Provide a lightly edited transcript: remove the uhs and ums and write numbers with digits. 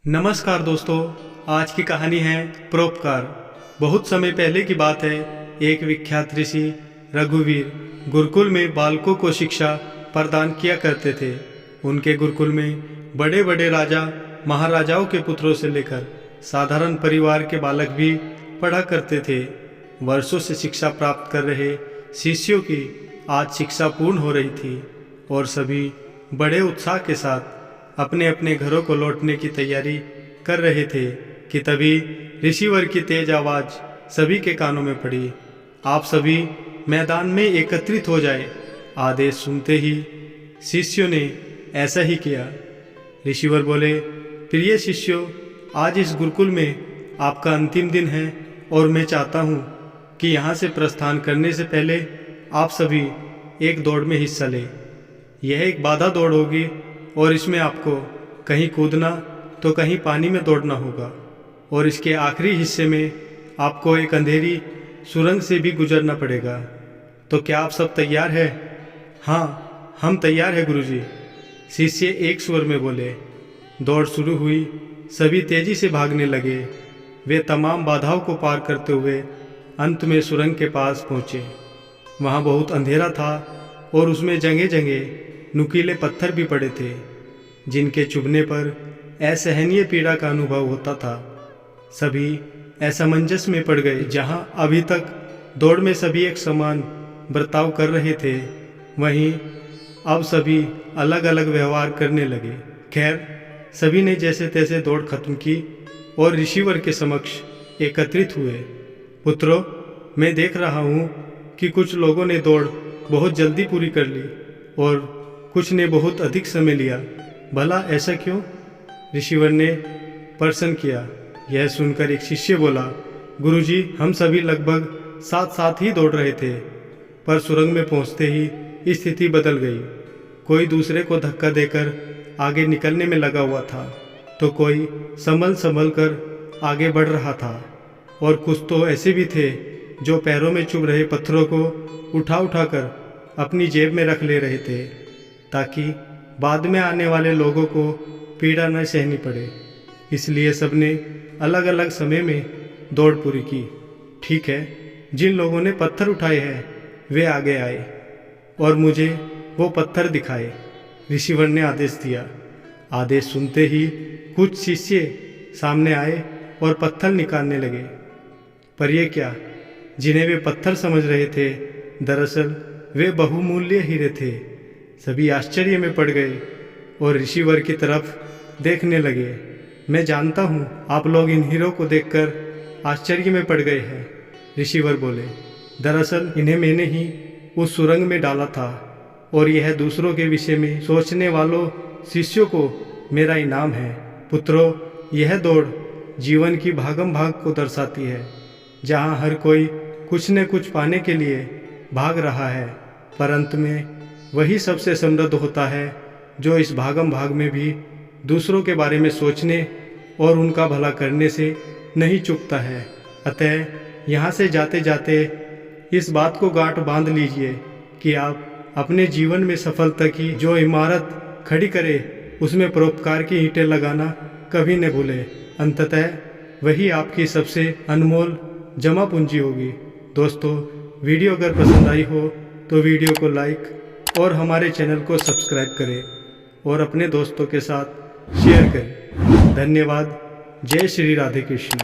नमस्कार दोस्तों, आज की कहानी है परोपकार। बहुत समय पहले की बात है। एक विख्यात ऋषि रघुवीर गुरुकुल में बालकों को शिक्षा प्रदान किया करते थे। उनके गुरुकुल में बड़े बड़े राजा महाराजाओं के पुत्रों से लेकर साधारण परिवार के बालक भी पढ़ा करते थे। वर्षों से शिक्षा प्राप्त कर रहे शिष्यों की आज शिक्षा पूर्ण हो रही थी और सभी बड़े उत्साह के साथ अपने अपने घरों को लौटने की तैयारी कर रहे थे कि तभी ऋषिवर की तेज आवाज़ सभी के कानों में पड़ी। आप सभी मैदान में एकत्रित हो जाए। आदेश सुनते ही शिष्यों ने ऐसा ही किया। ऋषिवर बोले, प्रिय शिष्यों, आज इस गुरुकुल में आपका अंतिम दिन है और मैं चाहता हूँ कि यहाँ से प्रस्थान करने से पहले आप सभी एक दौड़ में हिस्सा लें। यह एक बाधा दौड़ होगी और इसमें आपको कहीं कूदना तो कहीं पानी में दौड़ना होगा और इसके आखिरी हिस्से में आपको एक अंधेरी सुरंग से भी गुजरना पड़ेगा। तो क्या आप सब तैयार हैं? हाँ, हम तैयार हैं गुरुजी, शिष्य एक स्वर में बोले। दौड़ शुरू हुई। सभी तेजी से भागने लगे। वे तमाम बाधाओं को पार करते हुए अंत में सुरंग के पास पहुँचे। वहाँ बहुत अंधेरा था और उसमें जगह जगह नुकीले पत्थर भी पड़े थे जिनके चुभने पर असहनीय पीड़ा का अनुभव होता था। सभी असमंजस में पड़ गए। जहां अभी तक दौड़ में सभी एक समान बर्ताव कर रहे थे, वहीं अब सभी अलग अलग व्यवहार करने लगे। खैर, सभी ने जैसे तैसे दौड़ खत्म की और ऋषिवर के समक्ष एकत्रित हुए। पुत्रों, मैं देख रहा हूँ कि कुछ लोगों ने दौड़ बहुत जल्दी पूरी कर ली और कुछ ने बहुत अधिक समय लिया। भला ऐसा क्यों? ऋषिवर ने प्रश्न किया। यह सुनकर एक शिष्य बोला, गुरुजी, हम सभी लगभग साथ साथ ही दौड़ रहे थे, पर सुरंग में पहुंचते ही स्थिति बदल गई। कोई दूसरे को धक्का देकर आगे निकलने में लगा हुआ था तो कोई संभल कर आगे बढ़ रहा था और कुछ तो ऐसे भी थे जो पैरों में चुभ रहे पत्थरों को उठा कर अपनी जेब में रख ले रहे थे ताकि बाद में आने वाले लोगों को पीड़ा न सहनी पड़े। इसलिए सबने अलग अलग समय में दौड़ पूरी की। ठीक है, जिन लोगों ने पत्थर उठाए हैं वे आगे आए और मुझे वो पत्थर दिखाए, ऋषिवर ने आदेश दिया। आदेश सुनते ही कुछ शिष्य सामने आए और पत्थर निकालने लगे। पर ये क्या, जिन्हें वे पत्थर समझ रहे थे, दरअसल वे बहुमूल्य हीरे थे। सभी आश्चर्य में पड़ गए और ऋषिवर की तरफ देखने लगे। मैं जानता हूँ आप लोग इन हीरों को देखकर आश्चर्य में पड़ गए हैं, ऋषिवर बोले। दरअसल इन्हें मैंने ही उस सुरंग में डाला था और यह दूसरों के विषय में सोचने वालों शिष्यों को मेरा इनाम है। पुत्रों, यह दौड़ जीवन की भागम भाग को दर्शाती है, जहाँ हर कोई कुछ न कुछ पाने के लिए भाग रहा है, पर अंत में वही सबसे समृद्ध होता है जो इस भागम भाग में भी दूसरों के बारे में सोचने और उनका भला करने से नहीं चूकता है। अतः यहाँ से जाते जाते इस बात को गांठ बांध लीजिए कि आप अपने जीवन में सफलता की जो इमारत खड़ी करे उसमें परोपकार की ईंटें लगाना कभी न भूलें। अंततः वही आपकी सबसे अनमोल जमा पूंजी होगी। दोस्तों, वीडियो अगर पसंद आई हो तो वीडियो को लाइक और हमारे चैनल को सब्सक्राइब करें और अपने दोस्तों के साथ शेयर करें। धन्यवाद। जय श्री राधे कृष्ण।